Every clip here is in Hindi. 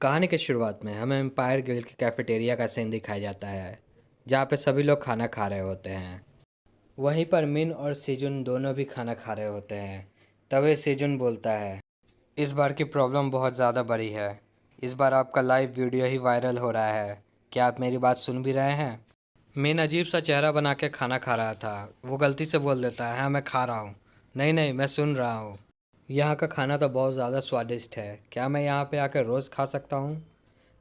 कहानी की शुरुआत में हमें एम्पायर गिल्ड के कैफेटेरिया का सीन दिखाया जाता है, जहाँ पे सभी लोग खाना खा रहे होते हैं। वहीं पर मिन और सीजुन दोनों भी खाना खा रहे होते हैं। तभी सीजुन बोलता है, इस बार की प्रॉब्लम बहुत ज़्यादा बड़ी है। इस बार आपका लाइव वीडियो ही वायरल हो रहा है। क्या आप मेरी बात सुन भी रहे हैं? मिन अजीब सा चेहरा बना के खाना खा रहा था। वो गलती से बोल देता है, हाँ मैं खा रहा हूँ। नहीं नहीं, मैं सुन रहा हूँ। यहाँ का खाना तो बहुत ज़्यादा स्वादिष्ट है। क्या मैं यहाँ पे आकर रोज़ खा सकता हूँ?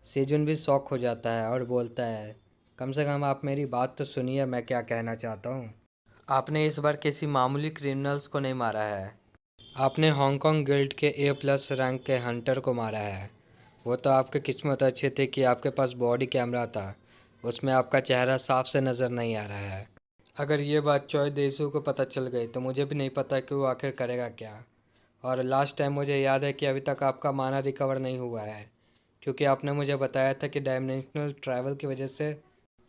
सेजुन भी शौक हो जाता है और बोलता है, कम से कम आप मेरी बात तो सुनिए, मैं क्या कहना चाहता हूँ। आपने इस बार किसी मामूली क्रिमिनल्स को नहीं मारा है। आपने हांगकांग गिल्ड के A+ रैंक के हंटर को मारा है। वो तो आपकी किस्मत अच्छी थी कि आपके पास बॉडी कैमरा था। उसमें आपका चेहरा साफ से नज़र नहीं आ रहा है। अगर ये बात चोय देसू को पता चल गई तो मुझे भी नहीं पता कि वो आखिर करेगा क्या। और लास्ट टाइम मुझे याद है कि अभी तक आपका माना रिकवर नहीं हुआ है, क्योंकि आपने मुझे बताया था कि डायमेंशनल ट्रैवल की वजह से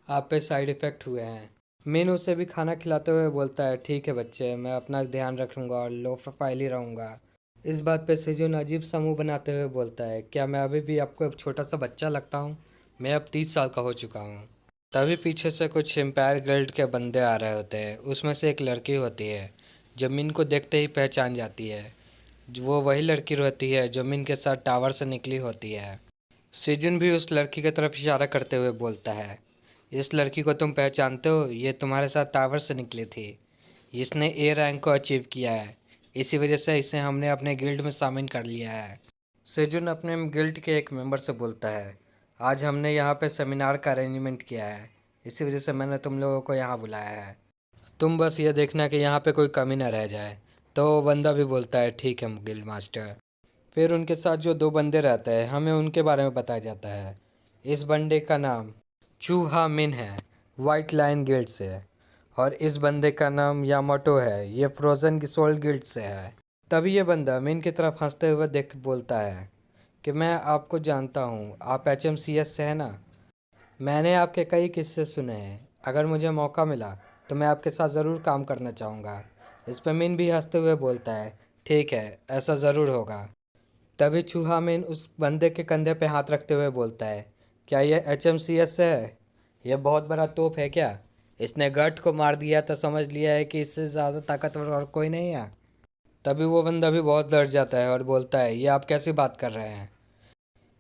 आप पे साइड इफ़ेक्ट हुए हैं। मीन उसे भी खाना खिलाते हुए बोलता है, ठीक है बच्चे, मैं अपना ध्यान रखूँगा और लो प्रोफाइल ही रहूँगा। इस बात पे सेजुन अजीब सा मुँह बनाते हुए बोलता है, क्या मैं अभी भी आपको एक छोटा सा बच्चा लगता हूँ? मैं अब 30 साल का हो चुका हूँ। तभी पीछे से कुछ एम्पायर गिल्ड के बंदे आ रहे होते हैं। उसमें से एक लड़की होती है जो मिन को देखते ही पहचान जाती है। वो वही लड़की रहती है जो मिन के साथ टावर से निकली होती है। सीजन भी उस लड़की की तरफ इशारा करते हुए बोलता है, इस लड़की को तुम पहचानते हो? ये तुम्हारे साथ टावर से निकली थी। इसने A रैंक को अचीव किया है। इसी वजह से इसे हमने अपने गिल्ड में शामिल कर लिया है। सेजुन अपने गिल्ड के एक मेंबर से बोलता है, आज हमने यहाँ पे सेमिनार का अरेंजमेंट किया है, इसी वजह से मैंने तुम लोगों को यहाँ बुलाया है। तुम बस ये देखना कि यहाँ पे कोई कमी ना रह जाए। तो वो बंदा भी बोलता है, ठीक है गिल्ड मास्टर। फिर उनके साथ जो दो बंदे रहते हैं, हमें उनके बारे में बताया जाता है। इस बंदे का नाम चूहा मिन है, वाइट लाइन गिल्ड से है। और इस बंदे का नाम यामाटो है, ये फ्रोज़न की सोल गिल्ड से है। तभी ये बंदा मिन की तरफ हंसते हुए देख बोलता है कि मैं आपको जानता हूँ, आप HMCS से है ना? मैंने आपके कई किस्से सुने हैं। अगर मुझे मौका मिला तो मैं आपके साथ ज़रूर काम करना चाहूँगा। इस पर मिन भी हंसते हुए बोलता है, ठीक है, ऐसा ज़रूर होगा। तभी चूहा मिन उस बंदे के कंधे पे हाथ रखते हुए बोलता है, क्या ये HMCS से है? यह बहुत बड़ा तोप है क्या? इसने गर्ट को मार दिया तो समझ लिया है कि इससे ज़्यादा ताकतवर और कोई नहीं है। तभी वो बंदा भी बहुत डर जाता है और बोलता है, ये आप कैसी बात कर रहे हैं?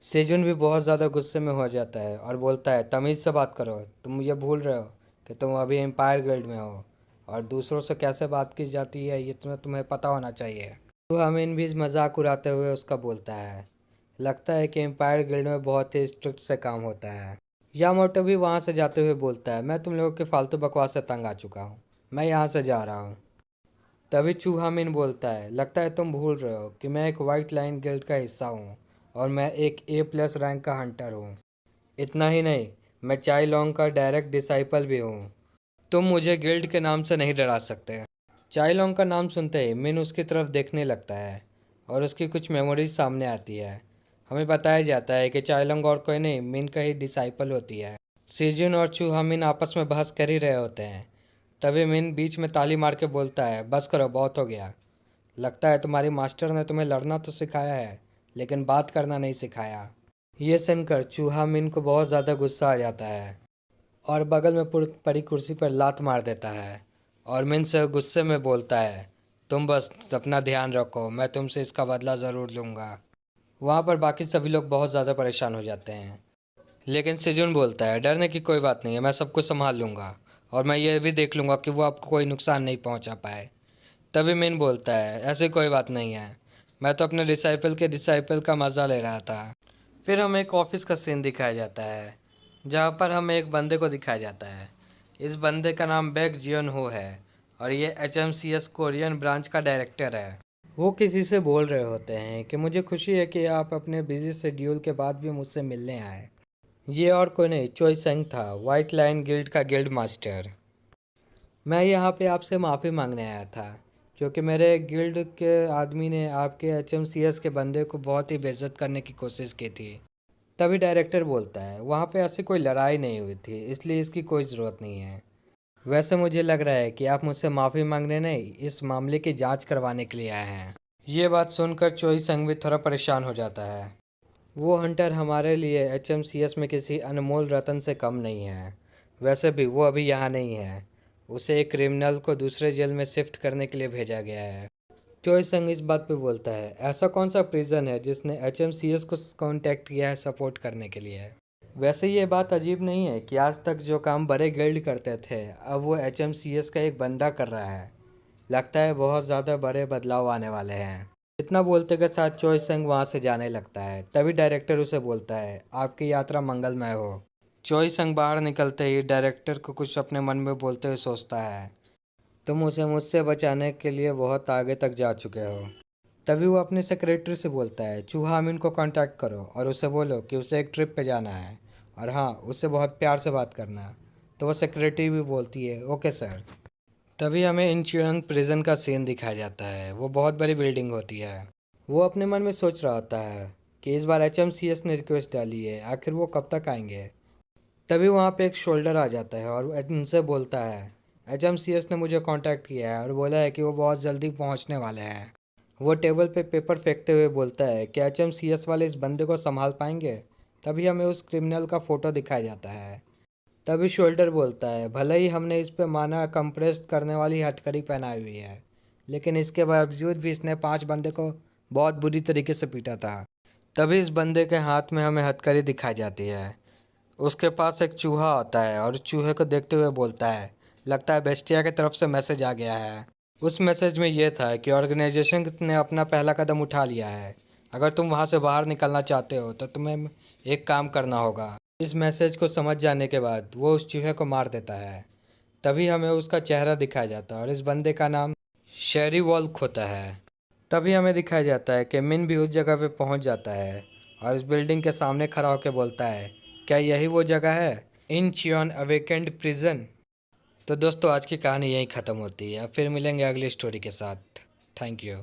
सेजुन भी बहुत ज़्यादा गुस्से में हो जाता है और बोलता है, तमीज़ से बात करो, तुम मुझे भूल रहे हो कि तुम अभी एम्पायर गिल्ड में हो और दूसरों से कैसे बात की जाती है ये तुम्हें पता होना चाहिए। तो अमीन भी मजाक उड़ाते हुए उसका बोलता है, लगता है कि एम्पायर गिल्ड में बहुत ही स्ट्रिक्ट से काम होता है। यामोटो भी वहाँ से जाते हुए बोलता है, मैं तुम लोगों के फालतू बकवास से तंग आ चुका हूँ, मैं यहाँ से जा रहा हूँ। तभी चूहा मिन बोलता है, लगता है तुम भूल रहे हो कि मैं एक वाइट लाइन गिल्ड का हिस्सा हूँ और मैं एक A+ रैंक का हंटर हूँ। इतना ही नहीं, मैं चाई लॉन्ग का डायरेक्ट डिसाइपल भी हूँ। तुम मुझे गिल्ड के नाम से नहीं डरा सकते। चाई लॉन्ग का नाम सुनते ही मिन उसकी तरफ देखने लगता है और उसकी कुछ मेमोरीज सामने आती है। हमें बताया जाता है कि चाई लॉन्ग और कोई नहीं, मिन का ही डिसाइपल होती है। सीजुन और चूहा मिन आपस में बहस कर ही रहे होते हैं। तभी मिन बीच में ताली मार के बोलता है, बस करो, बहुत हो गया। लगता है तुम्हारी मास्टर ने तुम्हें लड़ना तो सिखाया है, लेकिन बात करना नहीं सिखाया। ये सुनकर चूहा मिन को बहुत ज़्यादा गुस्सा आ जाता है और बगल में पड़ी कुर्सी पर लात मार देता है और मिन से गुस्से में बोलता है, तुम बस अपना ध्यान रखो, मैं तुमसे इसका बदला ज़रूर लूँगा। वहाँ पर बाकी सभी लोग बहुत ज़्यादा परेशान हो जाते हैं, लेकिन सेजुन बोलता है, डरने की कोई बात नहीं है, मैं सब कुछ संभाल लूँगा और मैं ये भी देख लूँगा कि वो आपको कोई नुकसान नहीं पहुँचा पाए। तभी मिन बोलता है, ऐसी कोई बात नहीं है, मैं तो अपने डिसाइपल का मज़ा ले रहा था। फिर हमें एक ऑफिस का सीन दिखाया जाता है, जहाँ पर हमें एक बंदे को दिखाया जाता है। इस बंदे का नाम बैक जियन हो है और ये HMCS कोरियन ब्रांच का डायरेक्टर है। वो किसी से बोल रहे होते हैं कि मुझे खुशी है कि आप अपने बिजी शेड्यूल के बाद भी मुझसे मिलने आए। ये और कोई नहीं, चोई सेंग था, वाइट लाइन गिल्ड का गिल्ड मास्टर। मैं यहाँ पे आपसे माफ़ी मांगने आया था, क्योंकि मेरे गिल्ड के आदमी ने आपके HMCS के बंदे को बहुत ही बेइज्जत करने की कोशिश की थी। तभी डायरेक्टर बोलता है, वहाँ पे ऐसी कोई लड़ाई नहीं हुई थी, इसलिए इसकी कोई ज़रूरत नहीं है। वैसे मुझे लग रहा है कि आप मुझसे माफ़ी मांगने नहीं, इस मामले की जांच करवाने के लिए आए हैं। ये बात सुनकर चोई संग भी थोड़ा परेशान हो जाता है। वो हंटर हमारे लिए एचएमसीएस में किसी अनमोल रत्न से कम नहीं है। वैसे भी वो अभी यहाँ नहीं है। उसे एक क्रिमिनल को दूसरे जेल में शिफ्ट करने के लिए भेजा गया है। चोई संग इस बात पे बोलता है, ऐसा कौन सा प्रिजन है जिसने एचएमसीएस को कांटेक्ट किया है सपोर्ट करने के लिए। वैसे ये बात अजीब नहीं है कि आज तक जो काम बड़े गिल्ड करते थे अब वो एचएमसीएस का एक बंदा कर रहा है। लगता है बहुत ज़्यादा बड़े बदलाव आने वाले हैं। इतना बोलते के साथ चोई संग वहाँ से जाने लगता है। तभी डायरेक्टर उसे बोलता है, आपकी यात्रा मंगलमय हो। चोई संग बाहर निकलते ही डायरेक्टर को कुछ अपने मन में बोलते हुए सोचता है, तुम उसे मुझसे बचाने के लिए बहुत आगे तक जा चुके हो। तभी वो अपने सेक्रेटरी से बोलता है, चूहा अमीन को कांटेक्ट करो और उसे बोलो कि उसे एक ट्रिप पे जाना है और हाँ, उससे बहुत प्यार से बात करना। तो वो सेक्रेटरी भी बोलती है, ओके सर। तभी हमें इंचियन प्रिजन का सीन दिखाया जाता है। वो बहुत बड़ी बिल्डिंग होती है। वो अपने मन में सोच रहा होता है कि इस बार एचएमसीएस ने रिक्वेस्ट डाली है, आखिर वो कब तक आएंगे। तभी वहाँ पे एक शोल्डर आ जाता है और उनसे बोलता है, एचएमसीएस ने मुझे कांटेक्ट किया है और बोला है कि वो बहुत जल्दी पहुँचने वाले हैं। वो टेबल पे पेपर फेंकते हुए बोलता है कि एचएमसीएस वाले इस बंदे को संभाल पाएंगे। तभी हमें उस क्रिमिनल का फ़ोटो दिखाया जाता है। तभी शोल्डर बोलता है, भले ही हमने इस पे माना कंप्रेस्ड करने वाली हथकड़ी पहनाई हुई है, लेकिन इसके बावजूद भी इसने 5 बंदे को बहुत बुरी तरीके से पीटा था। तभी इस बंदे के हाथ में हमें हथकड़ी दिखाई जाती है। उसके पास एक चूहा होता है और चूहे को देखते हुए बोलता है, लगता है बेस्टिया की तरफ से मैसेज आ गया है। उस मैसेज में ये था कि ऑर्गेनाइजेशन ने अपना पहला कदम उठा लिया है। अगर तुम वहाँ से बाहर निकलना चाहते हो तो तुम्हें एक काम करना होगा। इस मैसेज को समझ जाने के बाद वो उस चूहे को मार देता है। तभी हमें उसका चेहरा दिखाया जाता है और इस बंदे का नाम शेरी वॉल्क होता है। तभी हमें दिखाया जाता है कि मिन भी उस जगह पे पहुंच जाता है और इस बिल्डिंग के सामने खड़ा होकर बोलता है, क्या यही वो जगह है, इंचियन अवेकेंड प्रिजन। तो दोस्तों, आज की कहानी यहीं ख़त्म होती है। अब फिर मिलेंगे अगली स्टोरी के साथ। Thank you.